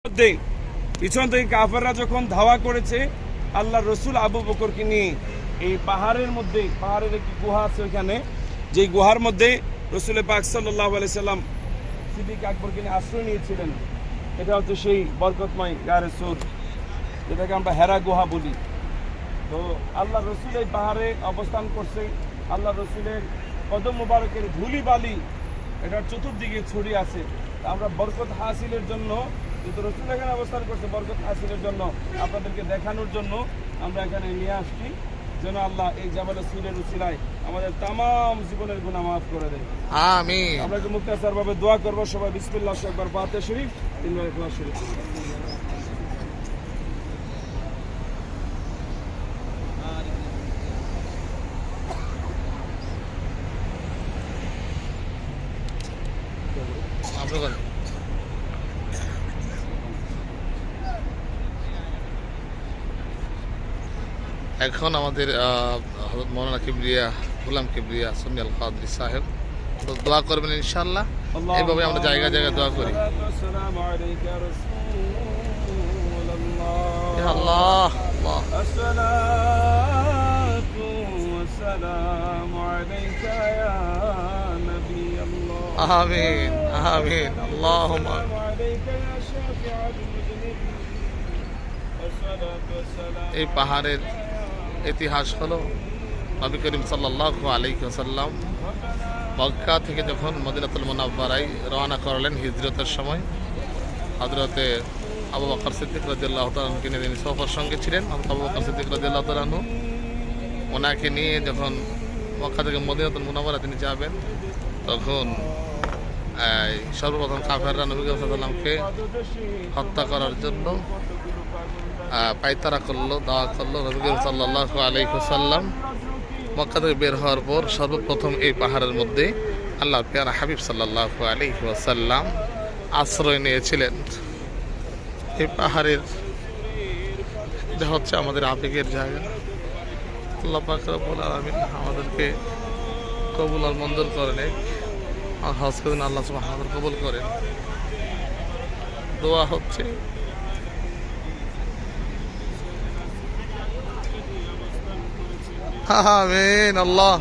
মধ্যে পিছন থেকে কাফেররা যখন ধাওয়া করেছে, আল্লাহ রসুল আবু বকরকে নিয়ে এই পাহাড়ের মধ্যে, পাহাড়ের একটি গুহা আছে ওইখানে, যে গুহার মধ্যে রসুল পাক সাল্লাল্লাহু আলাইহি সাল্লাম সিদ্দিক আকবরকে নিয়ে আশ্রয় নিয়েছিলেন। এটা হচ্ছে সেই বরকতময় গারে সুর, যেটাকে আমরা হেরা গুহা বলি। তো আল্লাহ রসুল এই পাহাড়ে অবস্থান করছে। আল্লাহ রসুলের কদম মোবারকের ধুলি বালি এটার চতুর্দিকে ছড়িয়ে আছে। আমরা বরকত হাসিলের জন্য, কিন্তু রসুল এখানে অবস্থান করছে, বরকত হাসিলের জন্য আপনাদেরকে দেখানোর জন্য আমরা এখানে নিয়ে আসছি, যেন আল্লাহ এই জাবালে সুরের উসিলায় আমাদের তামাম জীবনের গুনাহ মাফ করে দেয়। আমিন। আমরা কি মুক্তাসার ভাবে দোয়া করবো সবাই? বিসমিল্লাহ, একবার ফাতিহা শরীফ, তিনবার ইখলাস শরীফ। এখন আমাদের হযরত মাওলানা কিবরিয়া, গোলাম কিবরিয়া সুন্নি আল কাদরি সাহেব তো দোয়া করবেন ইনশাআল্লাহ। এইভাবে আমরা জায়গা জায়গা দোয়া করি। আসসালামু আলাইকা রাসূলুল্লাহ, ইয়া আল্লাহ, আল্লাহ। আসসালাতু ওয়াসসালামু আলাইকা ইয়া নবী আল্লাহ। আমিন আমিন আল্লাহুম্মা আলাইকা ইয়া শাফিউল মুজনিবিন। আসসালাতু ওয়াসসালামু এই পাহাড়ের ইতিহাস হলো নবী করিম সাল্লাল্লাহু আলাইহি ওয়াসাল্লাম মক্কা থেকে যখন মদিনাতুল মুনাওয়ারায় রওনা করলেন হিজরতের সময়, হযরতে আবু বকর সিদ্দিক রাদিয়াল্লাহু তাআলা আনহু তিনি সফর সঙ্গে ছিলেন। আবু বকর সিদ্দিক রাদিয়াল্লাহু তাআলা আনহু ওনাকে নিয়ে যখন মক্কা থেকে মদিনাতুল মুনাওয়ারা তিনি যাবেন, তখন সর্বপ্রথম কাফেররা নবী করিম সাল্লাল্লাহু আলাইহি ওয়াসাল্লামকে হত্যা করার জন্য পায়তারা করলো, দাওয়া করলো। নবী করিম সাল্লাল্লাহু আলাইহি ওয়াসাল্লাম মক্কা থেকে বের হওয়ার পর সর্বপ্রথম এই পাহাড়ের মধ্যে আল্লাহর প্যারা হাবিব সাল্লাল্লাহু আলাইহি ওয়াসাল্লাম আশ্রয় নিয়েছিলেন। এই পাহাড়ের এটা হচ্ছে আমাদের আবেগের জায়গা। আল্লাহ পাক রব্বুল আলামিন আমাদেরকে কবুল আর মঞ্জুর করেন, আর হজ করেন আল্লাহ সুবহানাহু ওয়া তাআলা কবুল করেন। দোয়া হচ্ছে আমিন। আল্লাহ